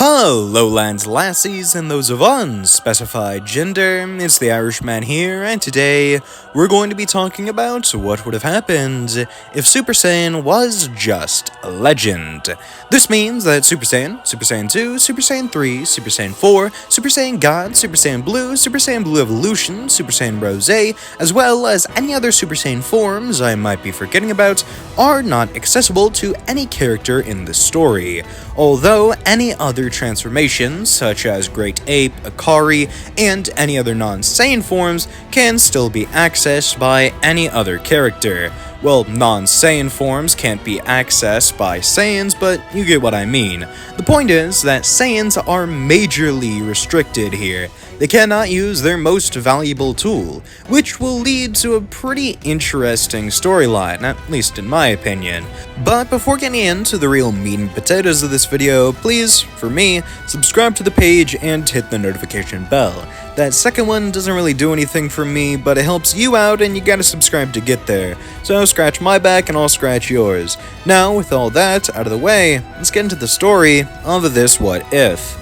Hello lands, lassies, and those of unspecified gender, it's the Irishman here, and today we're going to be talking about what would have happened if Super Saiyan was just a legend. This means that Super Saiyan, Super Saiyan 2, Super Saiyan 3, Super Saiyan 4, Super Saiyan God, Super Saiyan Blue Evolution, Super Saiyan Rose, as well as any other Super Saiyan forms I might be forgetting about, are not accessible to any character in the story, although any other transformations, such as Great Ape, Akari, and any other non-Saiyan forms, can still be accessed by any other character. Well, non-Saiyan forms can't be accessed by Saiyans, but you get what I mean. The point is that Saiyans are majorly restricted here. They cannot use their most valuable tool, which will lead to a pretty interesting storyline, at least in my opinion. But before getting into the real meat and potatoes of this video, please, for me, subscribe to the page and hit the notification bell. That second one doesn't really do anything for me, but it helps you out and you gotta subscribe to get there. So scratch my back and I'll scratch yours. Now, with all that out of the way, let's get into the story of this What If.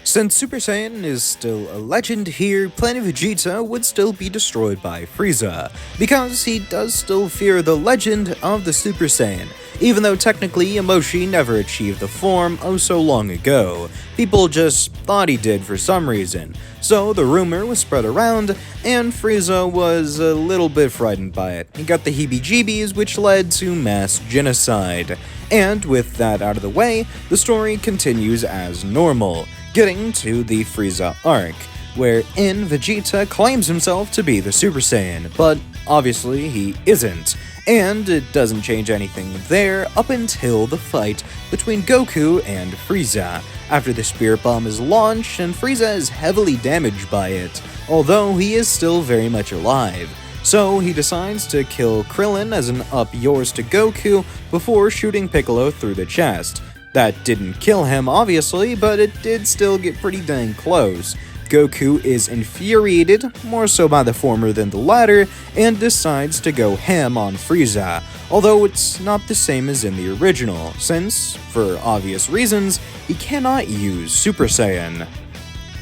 Since Super Saiyan is still a legend here, Planet Vegeta would still be destroyed by Frieza, because he does still fear the legend of the Super Saiyan. Even though technically Emoshi never achieved the form so long ago, people just thought he did for some reason. So the rumor was spread around, and Frieza was a little bit frightened by it. He got the heebie-jeebies, which led to mass genocide. And with that out of the way, the story continues as normal, getting to the Frieza arc, wherein Vegeta claims himself to be the Super Saiyan, but obviously he isn't. And it doesn't change anything there up until the fight between Goku and Frieza, after the Spirit Bomb is launched and Frieza is heavily damaged by it, although he is still very much alive. So he decides to kill Krillin as an up yours to Goku before shooting Piccolo through the chest. That didn't kill him, obviously, but it did still get pretty dang close. Goku is infuriated, more so by the former than the latter, and decides to go ham on Frieza, although it's not the same as in the original, since, for obvious reasons, he cannot use Super Saiyan.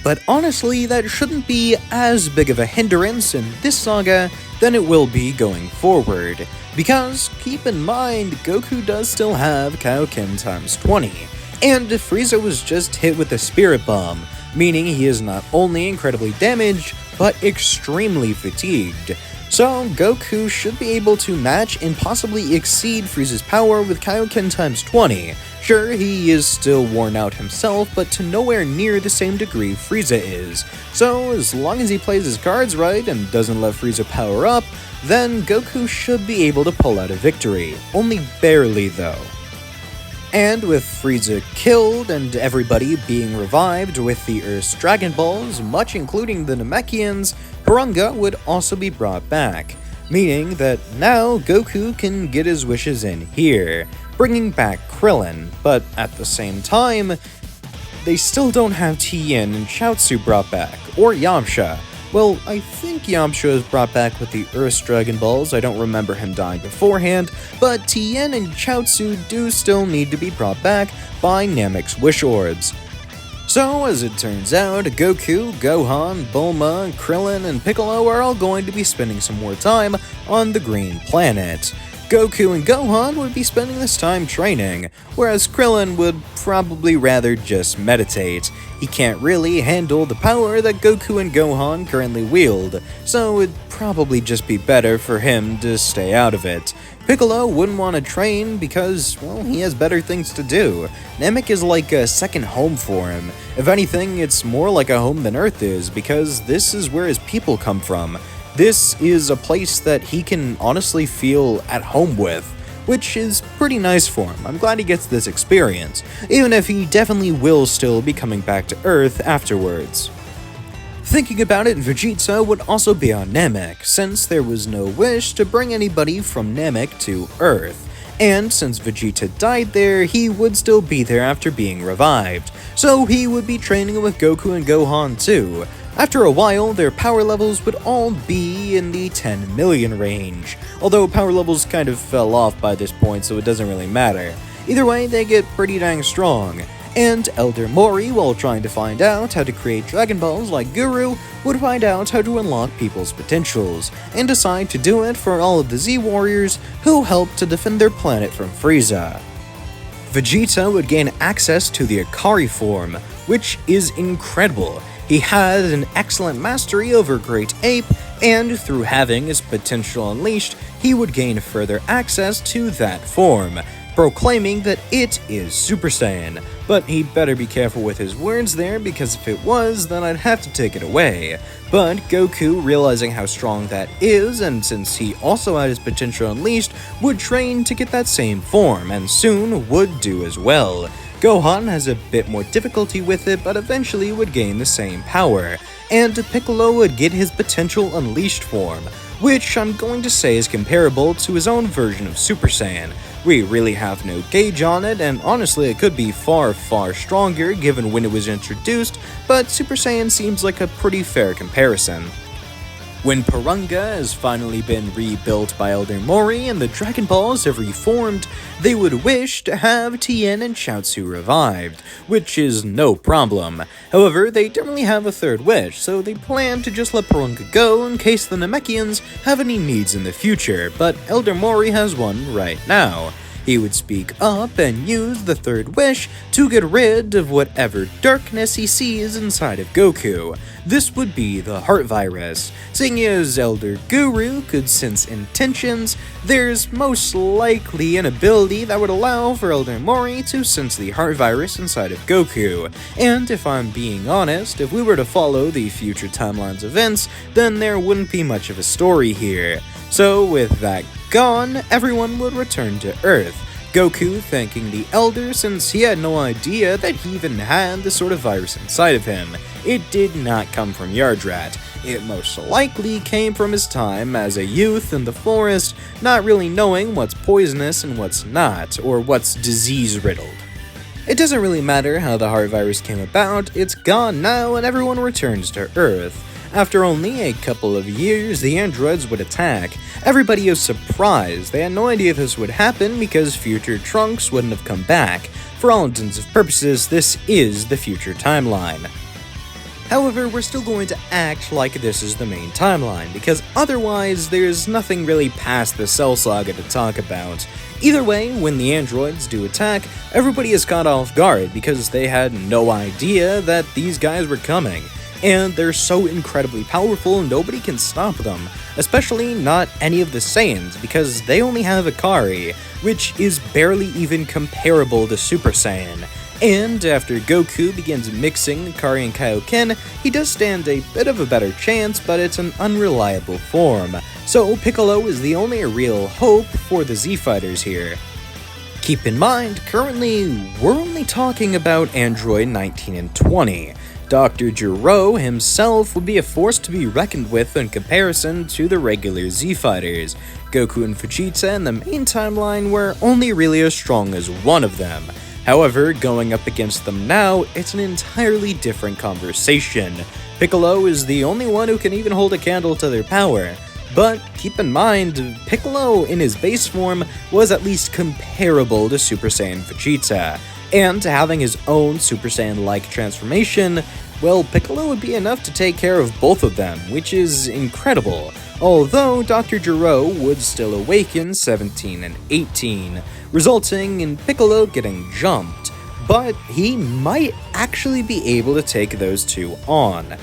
But honestly, that shouldn't be as big of a hindrance in this saga than it will be going forward, because keep in mind, Goku does still have Kaioken times 20, and Frieza was just hit with a Spirit Bomb, meaning he is not only incredibly damaged, but extremely fatigued. So Goku should be able to match and possibly exceed Frieza's power with Kaioken times 20. Sure, he is still worn out himself, but to nowhere near the same degree Frieza is. So as long as he plays his cards right and doesn't let Frieza power up, then Goku should be able to pull out a victory. Only barely though. And with Frieza killed and everybody being revived with the Earth's Dragon Balls, much including the Namekians, Porunga would also be brought back, meaning that now Goku can get his wishes in here, bringing back Krillin, but at the same time, they still don't have Tien and Chaozu brought back, or Yamcha. Well, I think Yamcha is brought back with the Earth's Dragon Balls, I don't remember him dying beforehand, but Tien and Chaozu do still need to be brought back by Namek's Wish Orbs. So, as it turns out, Goku, Gohan, Bulma, Krillin, and Piccolo are all going to be spending some more time on the Green Planet. Goku and Gohan would be spending this time training, whereas Krillin would probably rather just meditate. He can't really handle the power that Goku and Gohan currently wield, so it'd probably just be better for him to stay out of it. Piccolo wouldn't want to train because, well, he has better things to do. Namek is like a second home for him. If anything, it's more like a home than Earth is, because this is where his people come from. This is a place that he can honestly feel at home with, which is pretty nice for him. I'm glad he gets this experience, even if he definitely will still be coming back to Earth afterwards. Thinking about it, Vegeta would also be on Namek, since there was no wish to bring anybody from Namek to Earth. And since Vegeta died there, he would still be there after being revived, so he would be training with Goku and Gohan too. After a while, their power levels would all be in the 10 million range, although power levels kind of fell off by this point, so it doesn't really matter. Either way, they get pretty dang strong, and Elder Mori, while trying to find out how to create Dragon Balls like Guru, would find out how to unlock people's potentials, and decide to do it for all of the Z Warriors who helped to defend their planet from Frieza. Vegeta would gain access to the Akari form, which is incredible. He had an excellent mastery over Great Ape, and through having his potential unleashed, he would gain further access to that form, proclaiming that it is Super Saiyan. But he'd better be careful with his words there, because if it was, then I'd have to take it away. But Goku, realizing how strong that is, and since he also had his potential unleashed, would train to get that same form, and soon would do as well. Gohan has a bit more difficulty with it, but eventually would gain the same power, and Piccolo would get his potential unleashed form, which I'm going to say is comparable to his own version of Super Saiyan. We really have no gauge on it, and honestly it could be far stronger given when it was introduced, but Super Saiyan seems like a pretty fair comparison. When Porunga has finally been rebuilt by Elder Mori and the Dragon Balls have reformed, they would wish to have Tien and Chaozu revived, which is no problem. However, they don't really have a third wish, so they plan to just let Porunga go in case the Namekians have any needs in the future, but Elder Mori has one right now. He would speak up and use the third wish to get rid of whatever darkness he sees inside of Goku. This would be the Heart Virus. Seeing as Elder Guru could sense intentions, there's most likely an ability that would allow for Elder Mori to sense the Heart Virus inside of Goku. And if I'm being honest, if we were to follow the future timeline's events, then there wouldn't be much of a story here. So with that gone, everyone would return to Earth. Goku thanking the Elder since he had no idea that he even had the sort of virus inside of him. It did not come from Yardrat. It most likely came from his time as a youth in the forest, not really knowing what's poisonous and what's not, or what's disease-riddled. It doesn't really matter how the heart virus came about, it's gone now and everyone returns to Earth. After only a couple of years, the androids would attack. Everybody is surprised. They had no idea this would happen because future Trunks wouldn't have come back. For all intents and purposes, this is the future timeline. However, we're still going to act like this is the main timeline, because otherwise there's nothing really past the Cell Saga to talk about. Either way, when the androids do attack, everybody is caught off guard because they had no idea that these guys were coming. And they're so incredibly powerful, nobody can stop them, especially not any of the Saiyans, because they only have Akari, which is barely even comparable to Super Saiyan. And after Goku begins mixing Akari and Kaioken, he does stand a bit of a better chance, but it's an unreliable form, so Piccolo is the only real hope for the Z-Fighters here. Keep in mind, currently, we're only talking about Android 19 and 20. Dr. Gero himself would be a force to be reckoned with in comparison to the regular Z-Fighters. Goku and Vegeta in the main timeline were only really as strong as one of them. However, going up against them now, it's an entirely different conversation. Piccolo is the only one who can even hold a candle to their power. But keep in mind, Piccolo in his base form was at least comparable to Super Saiyan Vegeta. And having his own Super Saiyan-like transformation, well, Piccolo would be enough to take care of both of them, which is incredible. Although Dr. Gero would still awaken 17 and 18, resulting in Piccolo getting jumped, but he might actually be able to take those two on.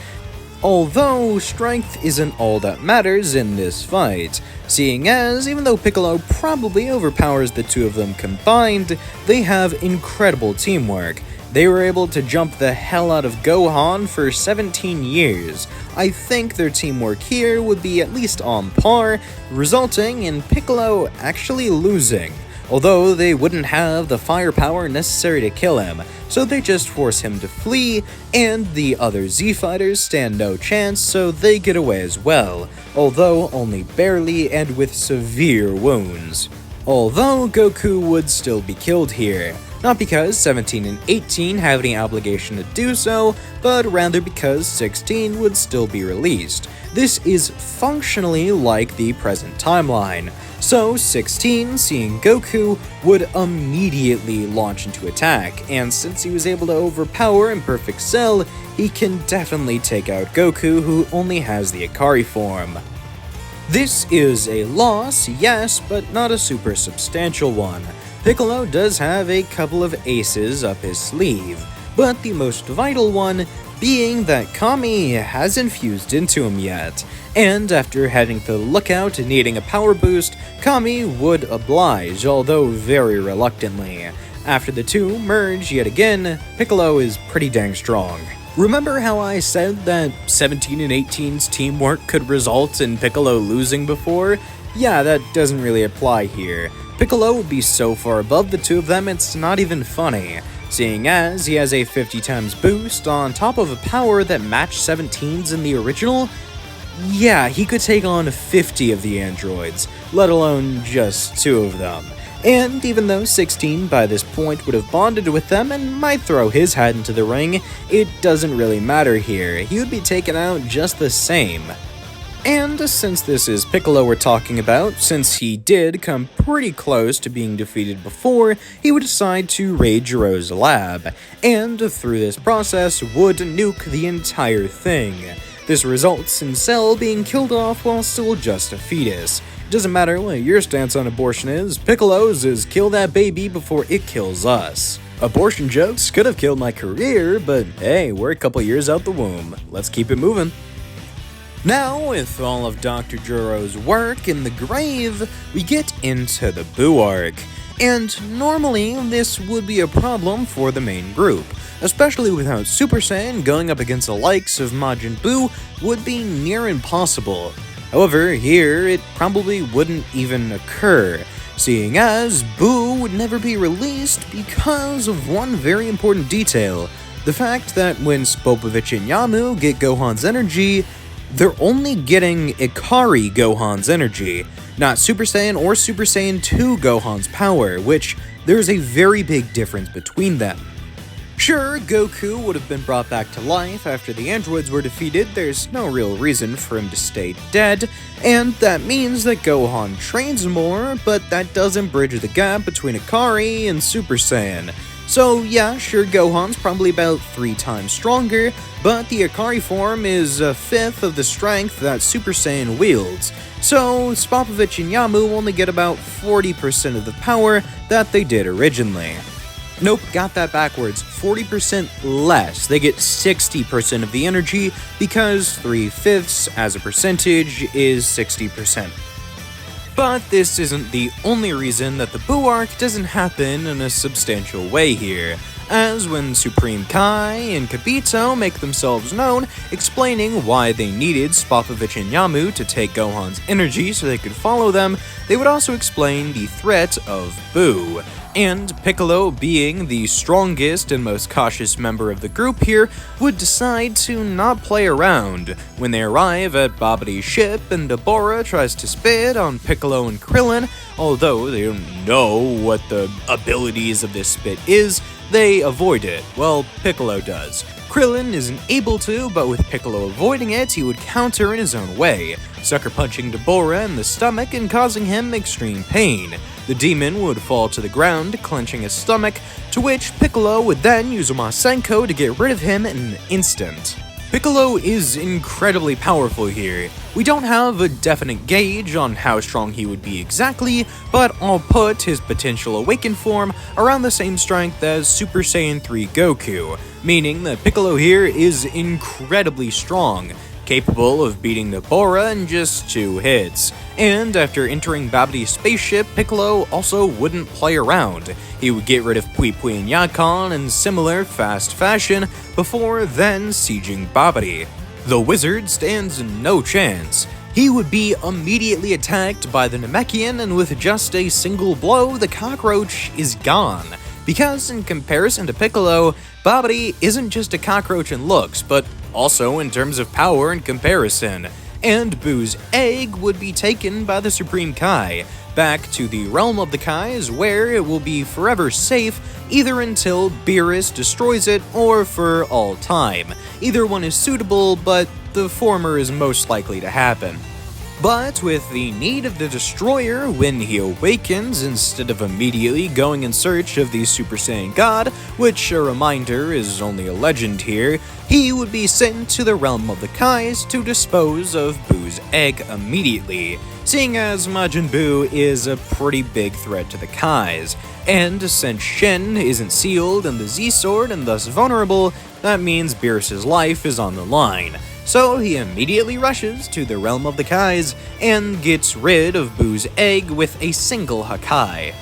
Although strength isn't all that matters in this fight, seeing as even though Piccolo probably overpowers the two of them combined, they have incredible teamwork. They were able to jump the hell out of Gohan for 17 years. I think their teamwork here would be at least on par, resulting in Piccolo actually losing. Although they wouldn't have the firepower necessary to kill him, so they just force him to flee, and the other Z-Fighters stand no chance, so they get away as well, although only barely and with severe wounds. Although Goku would still be killed here. not because 17 and 18 have any obligation to do so, but rather because 16 would still be released. This is functionally like the present timeline. So 16, seeing Goku, would immediately launch into attack, and since he was able to overpower Imperfect Cell, he can definitely take out Goku, who only has the Ikari form. This is a loss, yes, but not a super substantial one. Piccolo does have a couple of aces up his sleeve, but the most vital one being that Kami hasn't fused into him yet, and after heading to the lookout and needing a power boost, Kami would oblige, although very reluctantly. After the two merge yet again, Piccolo is pretty dang strong. Remember how I said that 17 and 18's teamwork could result in Piccolo losing before? Yeah, that doesn't really apply here. Piccolo would be so far above the two of them it's not even funny, seeing as he has a 50 times boost on top of a power that matched 17's in the original. Yeah, he could take on 50 of the androids, let alone just 2 of them. And even though 16 by this point would have bonded with them and might throw his hat into the ring, it doesn't really matter here, he would be taken out just the same. And since this is Piccolo we're talking about, since he did come pretty close to being defeated before, he would decide to raid Jiro's lab, and through this process would nuke the entire thing. This results in Cell being killed off while still just a fetus. It doesn't matter what your stance on abortion is, Piccolo's is kill that baby before it kills us. Abortion jokes could have killed my career, but hey, we're a couple years out the womb. Let's keep it moving. Now, with all of Dr. Jiro's work in the grave, we get into the Buu arc. And normally, this would be a problem for the main group, especially without Super Saiyan going up against the likes of Majin Buu would be near impossible. However, here, it probably wouldn't even occur, seeing as Buu would never be released because of one very important detail, the fact that when Spopovich and Yamu get Gohan's energy, they're only getting Ikari Gohan's energy, not Super Saiyan or Super Saiyan 2 Gohan's power, which there's a very big difference between them. Sure, Goku would have been brought back to life after the androids were defeated, there's no real reason for him to stay dead, and that means that Gohan trains more, but that doesn't bridge the gap between Ikari and Super Saiyan. So yeah, sure, Gohan's probably about 3 times stronger, but the Ikari form is a fifth of the strength that Super Saiyan wields, so Spopovich and Yamu only get about 40% of the power that they did originally. Nope, got that backwards, 40% less. They get 60% of the energy because 3/5 as a percentage is 60%. But this isn't the only reason that the Buu arc doesn't happen in a substantial way here, as when Supreme Kai and Kibito make themselves known, explaining why they needed Spopovich and Yamu to take Gohan's energy so they could follow them, they would also explain the threat of Buu. And Piccolo, being the strongest and most cautious member of the group here, would decide to not play around. When they arrive at Babidi's ship and Dabura tries to spit on Piccolo and Krillin, although they don't know what the abilities of this spit is, they avoid it. Well, Piccolo does. Krillin isn't able to, but with Piccolo avoiding it, he would counter in his own way, sucker punching Dabura in the stomach and causing him extreme pain. The demon would fall to the ground, clenching his stomach, to which Piccolo would then use Umasenko to get rid of him in an instant. Piccolo is incredibly powerful here. We don't have a definite gauge on how strong he would be exactly, but I'll put his potential awakened form around the same strength as Super Saiyan 3 Goku, meaning that Piccolo here is incredibly strong, capable of beating Dabura in just 2 hits. And after entering Babidi's spaceship, Piccolo also wouldn't play around. He would get rid of Pui Pui and Yakon in similar fast fashion before then sieging Babidi. The wizard stands no chance. He would be immediately attacked by the Namekian, and with just a single blow, the cockroach is gone. Because in comparison to Piccolo, Babidi isn't just a cockroach in looks, but also in terms of power in comparison. And Buu's egg would be taken by the Supreme Kai, back to the realm of the Kais, where it will be forever safe either until Beerus destroys it or for all time. Either one is suitable, but the former is most likely to happen. But with the need of the Destroyer when he awakens, instead of immediately going in search of the Super Saiyan God, which, a reminder, is only a legend here, he would be sent to the realm of the Kais to dispose of Boo's egg immediately, seeing as Majin Buu is a pretty big threat to the Kais. And since Shin isn't sealed in the Z-Sword and thus vulnerable, that means Beerus' life is on the line. So he immediately rushes to the realm of the Kais and gets rid of Boo's egg with a single Hakai.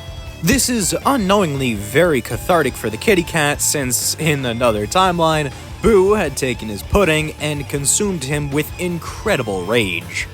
This is unknowingly very cathartic for the kitty cat, since in another timeline, Boo had taken his pudding and consumed him with incredible rage.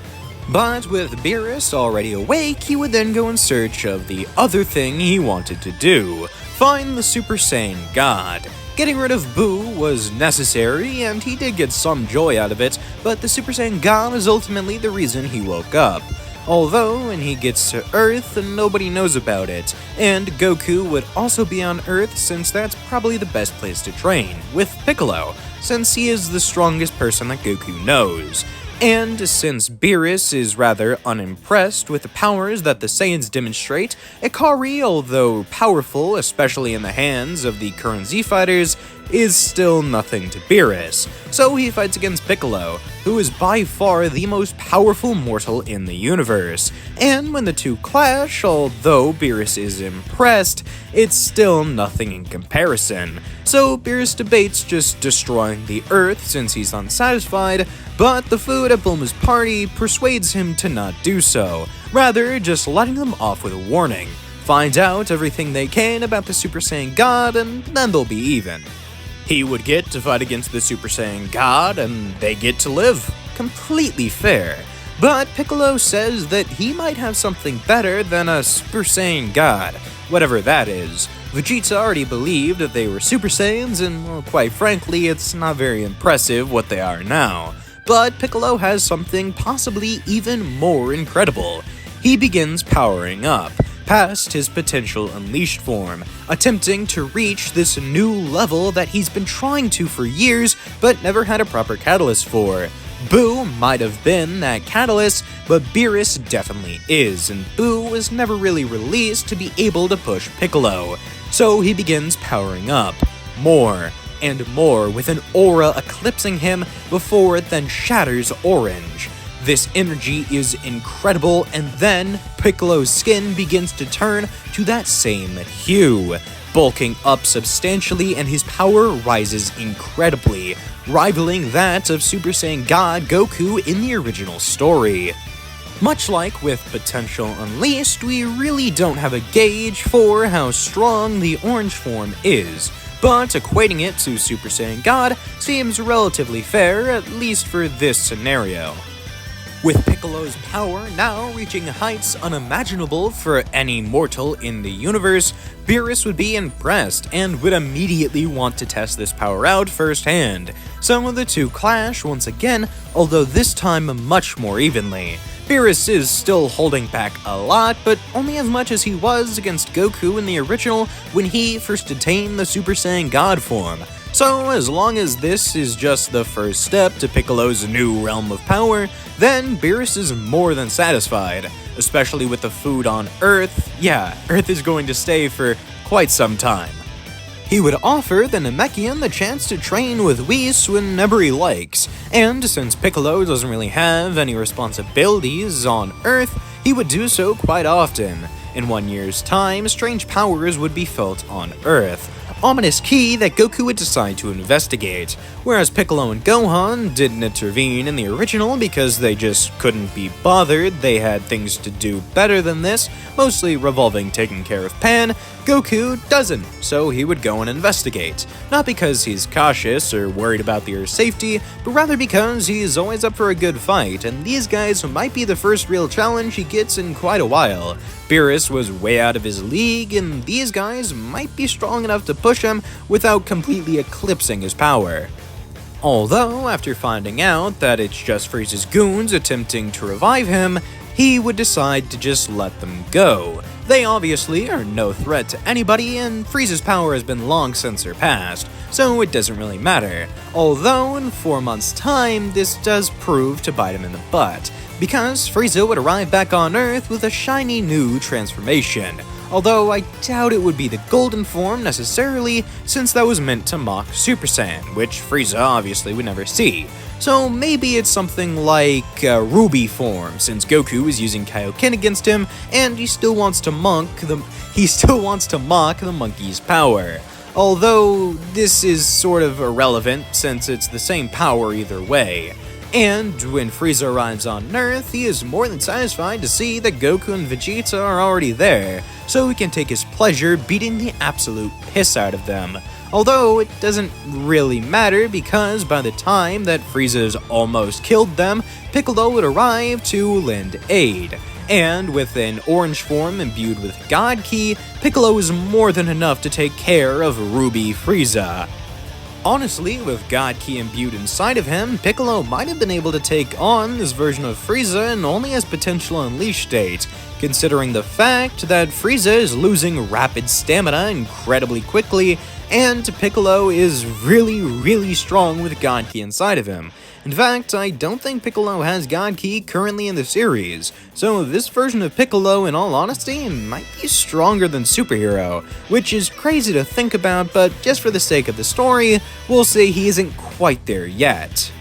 But with Beerus already awake, he would then go in search of the other thing he wanted to do: find the Super Saiyan God. Getting rid of Boo was necessary, and he did get some joy out of it, but the Super Saiyan God is ultimately the reason he woke up. Although, when he gets to Earth, nobody knows about it, and Goku would also be on Earth since that's probably the best place to train, with Piccolo, since he is the strongest person that Goku knows. And since Beerus is rather unimpressed with the powers that the Saiyans demonstrate, Ikari, although powerful, especially in the hands of the current Z-Fighters, is still nothing to Beerus. So he fights against Piccolo, who is by far the most powerful mortal in the universe. And when the two clash, although Beerus is impressed, it's still nothing in comparison. So Beerus debates just destroying the Earth since he's unsatisfied, but the food at Bulma's party persuades him to not do so, rather just letting them off with a warning. Find out everything they can about the Super Saiyan God, and then they'll be even. He would get to fight against the Super Saiyan God, and they get to live. Completely fair. But Piccolo says that he might have something better than a Super Saiyan God, whatever that is. Vegeta already believed that they were Super Saiyans, and, well, quite frankly, it's not very impressive what they are now. But Piccolo has something possibly even more incredible. He begins powering up, past his potential Unleashed form, attempting to reach this new level that he's been trying to for years, but never had a proper catalyst for. Boo might have been that catalyst, but Beerus definitely is, and Boo was never really released to be able to push Piccolo. So he begins powering up, more and more, with an aura eclipsing him before it then shatters orange. This energy is incredible, and then Piccolo's skin begins to turn to that same hue, bulking up substantially, and his power rises incredibly, rivaling that of Super Saiyan God Goku in the original story. Much like with Potential Unleashed, we really don't have a gauge for how strong the orange form is, but equating it to Super Saiyan God seems relatively fair, at least for this scenario. With Piccolo's power now reaching heights unimaginable for any mortal in the universe, Beerus would be impressed and would immediately want to test this power out firsthand. So the two clash once again, although this time much more evenly. Beerus is still holding back a lot, but only as much as he was against Goku in the original when he first attained the Super Saiyan God form. So as long as this is just the first step to Piccolo's new realm of power, then Beerus is more than satisfied, especially with the food on Earth. Yeah, Earth is going to stay for quite some time. He would offer the Namekian the chance to train with Whis whenever he likes, and since Piccolo doesn't really have any responsibilities on Earth, he would do so quite often. In 1 year's time, strange powers would be felt on Earth, ominous key that Goku would decide to investigate, whereas Piccolo and Gohan didn't intervene in the original because they just couldn't be bothered. They had things to do better than this, mostly revolving taking care of Pan. Goku doesn't, so he would go and investigate, not because he's cautious or worried about the Earth's safety, but rather because he's always up for a good fight, and these guys might be the first real challenge he gets in quite a while. Beerus was way out of his league, and these guys might be strong enough to push him without completely eclipsing his power. Although, after finding out that it's just Frieza's goons attempting to revive him, he would decide to just let them go. They obviously are no threat to anybody, and Frieza's power has been long since surpassed, so it doesn't really matter. Although, in 4 months' time, this does prove to bite him in the butt, because Frieza would arrive back on Earth with a shiny new transformation. Although I doubt it would be the golden form necessarily, since that was meant to mock Super Saiyan, which Frieza obviously would never see. So maybe it's something like Ruby form, since Goku is using Kaioken against him, and he still wants to mock the monkey's power. Although this is sort of irrelevant, since it's the same power either way. And when Frieza arrives on Earth, he is more than satisfied to see that Goku and Vegeta are already there, so he can take his pleasure beating the absolute piss out of them. Although it doesn't really matter, because by the time that Frieza's almost killed them, Piccolo would arrive to lend aid. And with an orange form imbued with God Ki, Piccolo is more than enough to take care of Ruby Frieza. Honestly, with God Ki imbued inside of him, Piccolo might have been able to take on this version of Frieza in only his potential unleashed state, considering the fact that Frieza is losing rapid stamina incredibly quickly, and Piccolo is really strong with God Ki inside of him. In fact, I don't think Piccolo has God Ki currently in the series, so this version of Piccolo, in all honesty, might be stronger than Superhero, which is crazy to think about, but just for the sake of the story, we'll say he isn't quite there yet.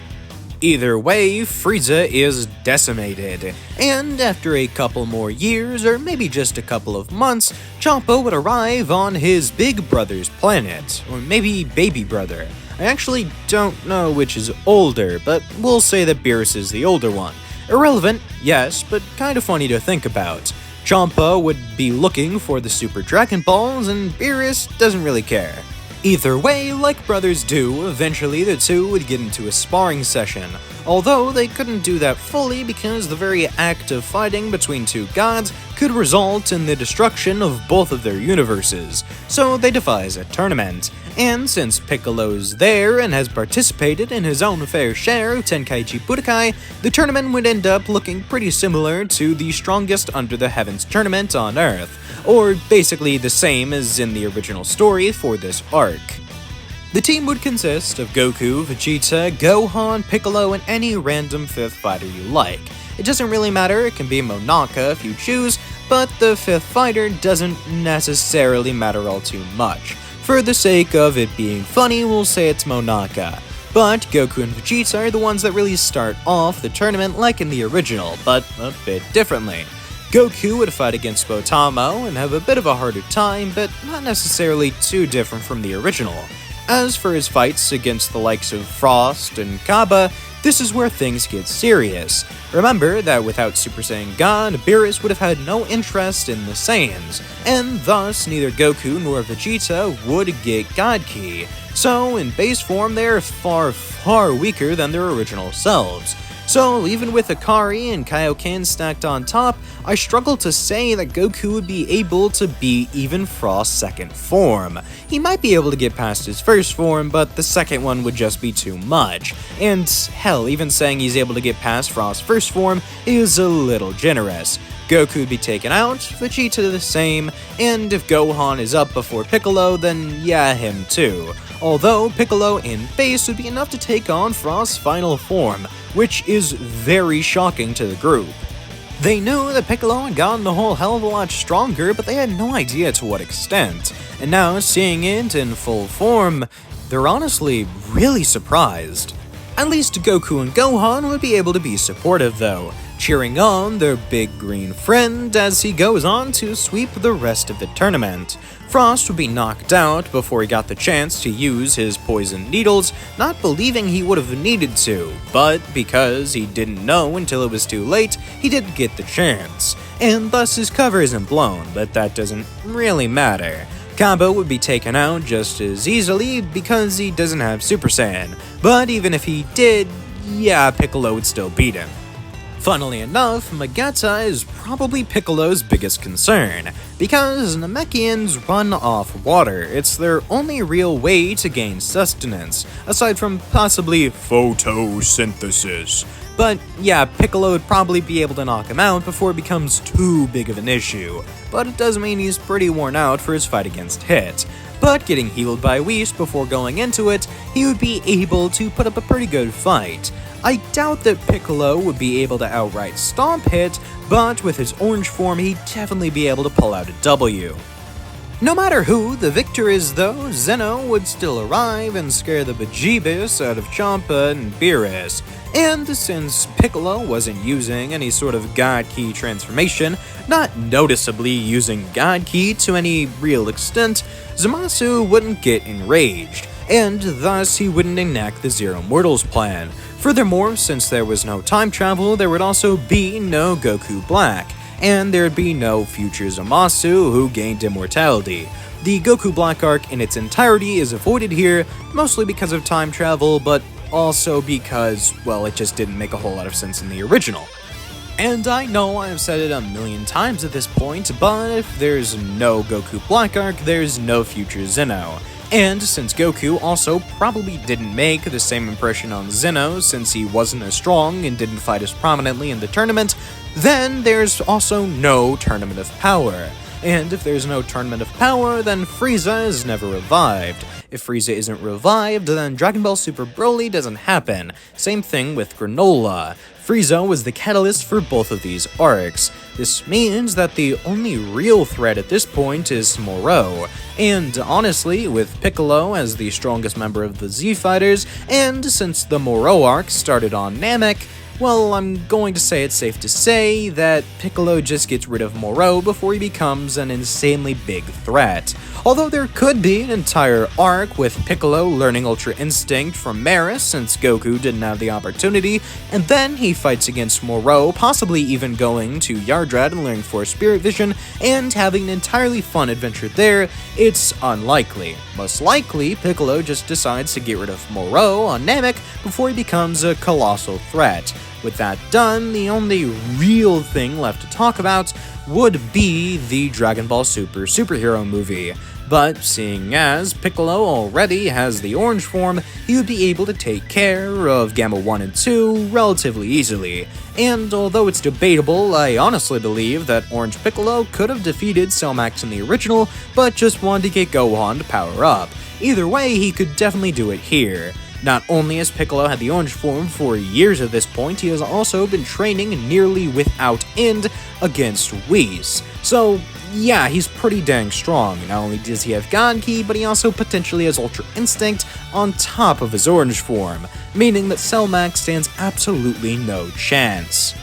Either way, Frieza is decimated, and after a couple more years, or maybe just a couple of months, Champa would arrive on his big brother's planet, or maybe baby brother. I actually don't know which is older, but we'll say that Beerus is the older one. Irrelevant, yes, but kind of funny to think about. Champa would be looking for the Super Dragon Balls, and Beerus doesn't really care. Either way, like brothers do, eventually the two would get into a sparring session, although they couldn't do that fully because the very act of fighting between two gods could result in the destruction of both of their universes, so they devise a tournament. And since Piccolo's there and has participated in his own fair share of Tenkaichi Budokai, the tournament would end up looking pretty similar to the Strongest Under the Heavens tournament on Earth, or basically the same as in the original story for this arc. The team would consist of Goku, Vegeta, Gohan, Piccolo, and any random fifth fighter you like. It doesn't really matter, it can be Monaka if you choose, but the fifth fighter doesn't necessarily matter all too much. For the sake of it being funny, we'll say it's Monaka. But Goku and Vegeta are the ones that really start off the tournament like in the original, but a bit differently. Goku would fight against Spotamo and have a bit of a harder time, but not necessarily too different from the original. As for his fights against the likes of Frost and Kaba, this is where things get serious. Remember that without Super Saiyan God, Beerus would have had no interest in the Saiyans, and thus neither Goku nor Vegeta would get God Ki. So in base form they are far weaker than their original selves. So even with Akari and Kaioken stacked on top, I struggle to say that Goku would be able to beat even Frost's second form. He might be able to get past his first form, but the second one would just be too much. And hell, even saying he's able to get past Frost's first form is a little generous. Goku would be taken out, Vegeta the same, and if Gohan is up before Piccolo, then yeah, him too. Although Piccolo in base would be enough to take on Frost's final form, which is very shocking to the group. They knew that Piccolo had gotten a whole hell of a lot stronger, but they had no idea to what extent. And now, seeing it in full form, they're honestly really surprised. At least Goku and Gohan would be able to be supportive though, cheering on their big green friend as he goes on to sweep the rest of the tournament. Frost would be knocked out before he got the chance to use his poison needles, not believing he would have needed to, but because he didn't know until it was too late, he did get the chance. And thus his cover isn't blown, but that doesn't really matter. Kaba would be taken out just as easily because he doesn't have Super Saiyan, but even if he did, yeah, Piccolo would still beat him. Funnily enough, Magetta is probably Piccolo's biggest concern, because Namekians run off water. It's their only real way to gain sustenance, aside from possibly photosynthesis. But yeah, Piccolo would probably be able to knock him out before it becomes too big of an issue, but it does mean he's pretty worn out for his fight against Hit. But getting healed by Whis before going into it, he would be able to put up a pretty good fight. I doubt that Piccolo would be able to outright stomp Hit, but with his orange form he'd definitely be able to pull out a W. No matter who the victor is though, Zeno would still arrive and scare the bejeebus out of Champa and Beerus. And since Piccolo wasn't using any sort of God Ki transformation, not noticeably using God Ki to any real extent, Zamasu wouldn't get enraged, and thus he wouldn't enact the Zero Mortals plan. Furthermore, since there was no time travel, there would also be no Goku Black, and there'd be no future Zamasu who gained immortality. The Goku Black arc in its entirety is avoided here, mostly because of time travel, but also because, well, it just didn't make a whole lot of sense in the original. And I know I've said it a million times at this point, but if there's no Goku Black arc, there's no future Zeno. And since Goku also probably didn't make the same impression on Zeno since he wasn't as strong and didn't fight as prominently in the tournament, then there's also no Tournament of Power. And if there's no Tournament of Power, then Frieza is never revived. If Frieza isn't revived, then Dragon Ball Super Broly doesn't happen. Same thing with Granola. Frieza was the catalyst for both of these arcs. This means that the only real threat at this point is Moro. And honestly, with Piccolo as the strongest member of the Z Fighters, and since the Moro arc started on Namek, well, I'm going to say it's safe to say that Piccolo just gets rid of Moro before he becomes an insanely big threat. Although there could be an entire arc with Piccolo learning Ultra Instinct from Maris since Goku didn't have the opportunity, and then he fights against Moro, possibly even going to Yardrad and learning Force Spirit Vision, and having an entirely fun adventure there, it's unlikely. Most likely, Piccolo just decides to get rid of Moro on Namek before he becomes a colossal threat. With that done, the only real thing left to talk about would be the Dragon Ball Super superhero movie. But seeing as Piccolo already has the orange form, he would be able to take care of Gamma 1 and 2 relatively easily. And although it's debatable, I honestly believe that Orange Piccolo could have defeated Cell Max in the original, but just wanted to get Gohan to power up. Either way, he could definitely do it here. Not only has Piccolo had the orange form for years at this point, he has also been training nearly without end against Whis. So yeah, he's pretty dang strong. Not only does he have God Ki, but he also potentially has Ultra Instinct on top of his orange form, meaning that Cell Max stands absolutely no chance.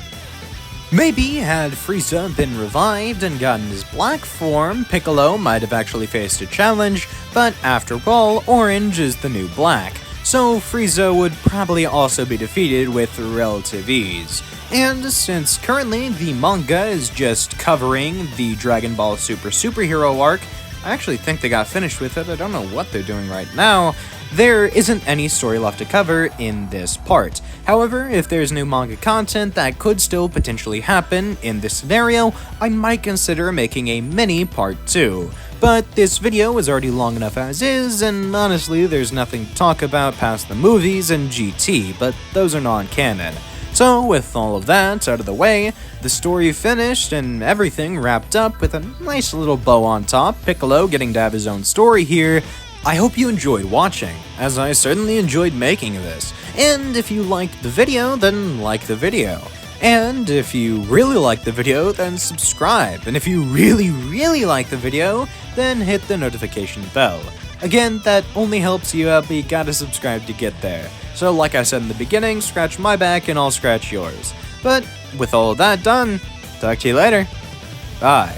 Maybe had Frieza been revived and gotten his black form, Piccolo might have actually faced a challenge, but after all, orange is the new black. So Frieza would probably also be defeated with relative ease. And since currently the manga is just covering the Dragon Ball Super superhero arc, I actually think they got finished with it, I don't know what they're doing right now, there isn't any story left to cover in this part. However, if there's new manga content that could still potentially happen in this scenario, I might consider making a mini part 2. But this video is already long enough as is, and honestly there's nothing to talk about past the movies and GT, but those are non-canon. So with all of that out of the way, the story finished and everything wrapped up with a nice little bow on top, Piccolo getting to have his own story here, I hope you enjoyed watching, as I certainly enjoyed making this. And if you liked the video, then like the video. And if you really like the video, then subscribe. And if you really like the video, then hit the notification bell. Again, that only helps you out, but you gotta subscribe to get there. So like I said in the beginning, scratch my back and I'll scratch yours. But with all of that done, talk to you later. Bye.